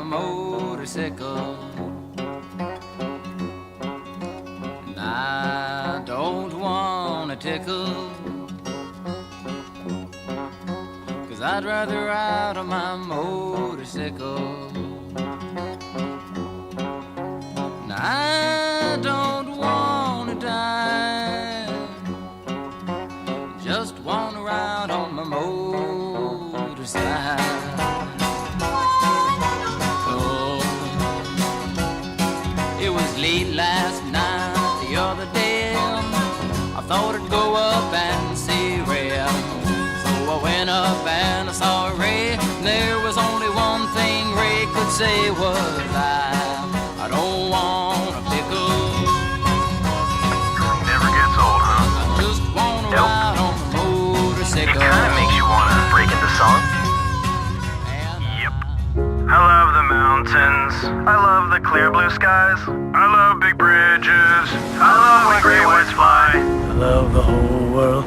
motorcycle. And I don't want to tickle, 'cause I'd rather ride on my motorcycle. And I don't want to die, just want to ride on my motorcycle. Oh, it was late last night, the other day. I thought I'd go up and see Ray. So I went up and I saw Ray. And there was only one thing Ray could say was, I don't want a pickle. Never gets old, huh? I just want to ride on the motorcycle. It kind of makes you want to break into song. Yep. I love the mountains. I love the clear blue skies. I love big bridges. I love when gray words fly. I love the whole world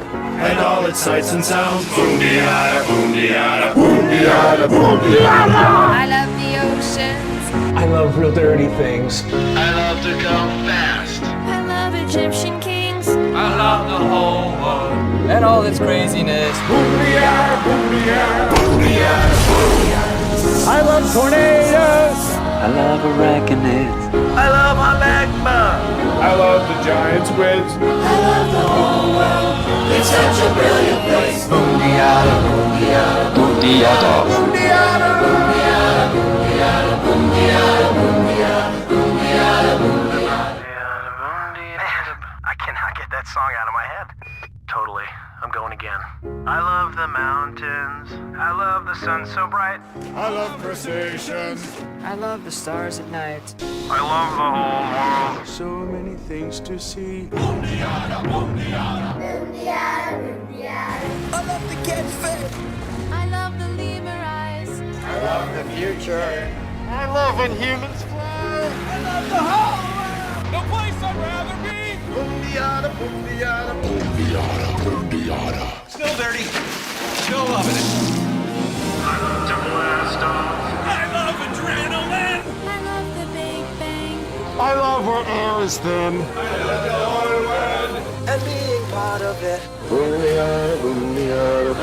and all its sights and sounds. Boom-de-yada, boom-de-yada, boom-de-yada, boom-de-yada. I love the oceans. I love real dirty things. I love to go fast. I love Egyptian kings. I love the whole world. And all its craziness. Boom-de-yada, boom-de-yada, boom-de-yada, boom-de-yada. I love tornadoes. I love arachnids. I love magma. I love the giant squids. I love the whole world. It's such a brilliant place. Boom-de-yada, boom-de-yada, boom-de-yada. Boom-de-yada, Boom-de-yada, boom-de-yada, boom-de-yada, boom-de-yada, boom-de-yada, boom-de-yada. I cannot get that song out of my head. Totally. I'm going again. I love the mountains. I love the sun so bright. I love crustaceans. I love the stars at night. I love the whole world. So many things to see. Boom-de-yada, boom-de-yada. I love to get fit. I love the lemur eyes. I love the future. I love when humans fly. I love the whole world. No place I'd rather be. Boom-de-yada, boom-de-yada, Still dirty. Still loving it. I love to blast off. I love adrenaline. I love the Big Bang. I love where air is thin. I love the whole world. And being part of it. Boom-de-yada, boom-de-yada.